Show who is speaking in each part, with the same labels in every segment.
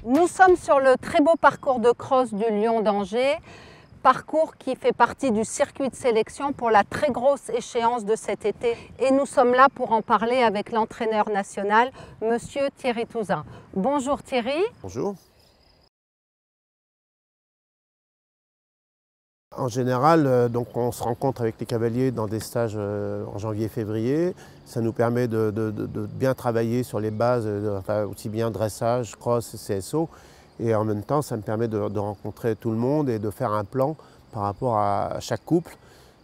Speaker 1: Nous sommes sur le très beau parcours de cross du Lion d'Angers, parcours qui fait partie du circuit de sélection pour la très grosse échéance de cet été. Et nous sommes là pour en parler avec l'entraîneur national, Monsieur Thierry Touzin. Bonjour Thierry.
Speaker 2: Bonjour. En général, donc on se rencontre avec les cavaliers dans des stages en janvier-février. Ça nous permet de bien travailler sur les bases, enfin, aussi bien dressage, cross, CSO. Et en même temps, ça me permet de rencontrer tout le monde et de faire un plan par rapport à chaque couple.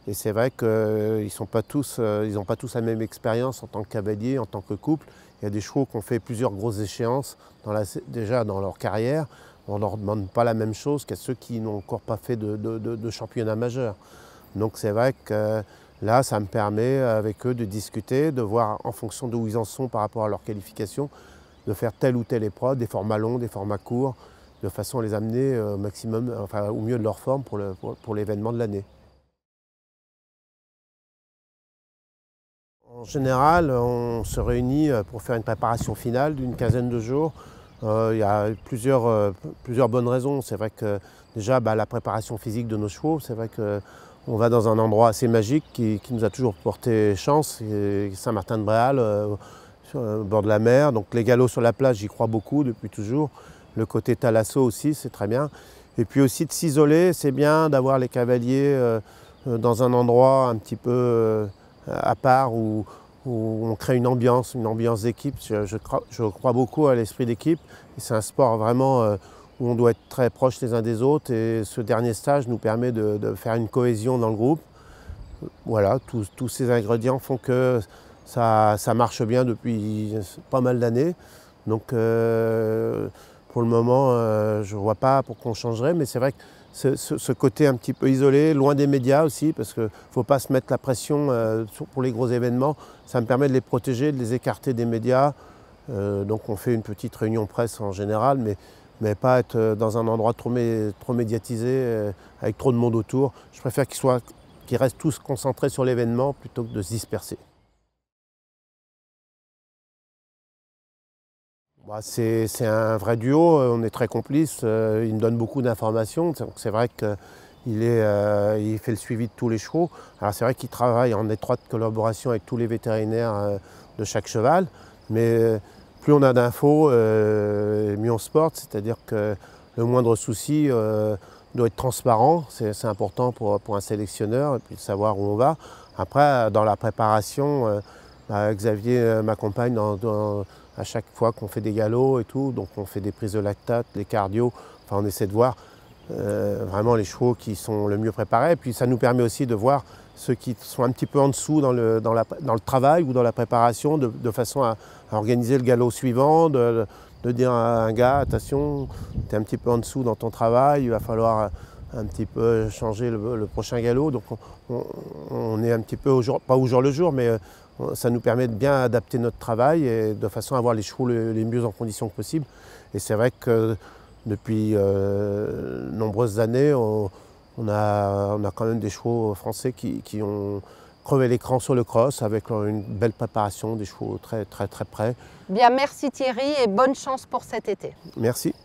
Speaker 2: Et c'est vrai qu'ils n'ont pas tous la même expérience en tant que cavalier, en tant que couple. Il y a des chevaux qui ont fait plusieurs grosses échéances déjà dans leur carrière. On ne leur demande pas la même chose qu'à ceux qui n'ont encore pas fait de championnat majeur. Donc c'est vrai que là, ça me permet avec eux de discuter, de voir en fonction d'où ils en sont par rapport à leur qualification, de faire telle ou telle épreuve, des formats longs, des formats courts, de façon à les amener au maximum, enfin au mieux de leur forme pour l'événement de l'année. En général, on se réunit pour faire une préparation finale d'une quinzaine de jours. Il y a plusieurs bonnes raisons. C'est vrai que déjà la préparation physique de nos chevaux, c'est vrai qu'on va dans un endroit assez magique qui nous a toujours porté chance, Saint-Martin-de-Bréal, au bord de la mer. Donc les galops sur la plage, j'y crois beaucoup depuis toujours. Le côté thalasso aussi, c'est très bien. Et puis aussi de s'isoler, c'est bien d'avoir les cavaliers dans un endroit un petit peu à part où on crée une ambiance d'équipe. Je crois beaucoup à l'esprit d'équipe. C'est un sport vraiment où on doit être très proches les uns des autres. Et ce dernier stage nous permet de faire une cohésion dans le groupe. Voilà, tous ces ingrédients font que ça marche bien depuis pas mal d'années. Donc pour le moment, je ne vois pas pourquoi on changerait. Mais c'est vrai que ce côté un petit peu isolé, loin des médias aussi, parce qu'il ne faut pas se mettre la pression pour les gros événements. Ça me permet de les protéger, de les écarter des médias. Donc on fait une petite réunion presse en général, mais pas être dans un endroit trop médiatisé, avec trop de monde autour. Je préfère qu'ils restent tous concentrés sur l'événement plutôt que de se disperser. C'est un vrai duo, on est très complices, il me donne beaucoup d'informations. C'est vrai qu'il fait le suivi de tous les chevaux. Alors c'est vrai qu'il travaille en étroite collaboration avec tous les vétérinaires de chaque cheval, mais plus on a d'infos, mieux on se porte, c'est-à-dire que le moindre souci doit être transparent, c'est important pour un sélectionneur, et puis de savoir où on va. Après, dans la préparation, Xavier m'accompagne à chaque fois qu'on fait des galops et tout, donc on fait des prises de lactate, des cardio, enfin on essaie de voir vraiment les chevaux qui sont le mieux préparés. Et puis ça nous permet aussi de voir ceux qui sont un petit peu en dessous dans le travail ou dans la préparation, de façon à organiser le galop suivant, de dire à un gars, attention, tu es un petit peu en dessous dans ton travail, il va falloir un petit peu changer le prochain galop. Donc on est un petit peu, pas au jour le jour, mais ça nous permet de bien adapter notre travail et de façon à avoir les chevaux les mieux en conditions possible. Et c'est vrai que depuis nombreuses années, on a quand même des chevaux français qui ont crevé l'écran sur le cross avec une belle préparation, des chevaux très prêts.
Speaker 1: Bien, merci Thierry et bonne chance pour cet été.
Speaker 2: Merci.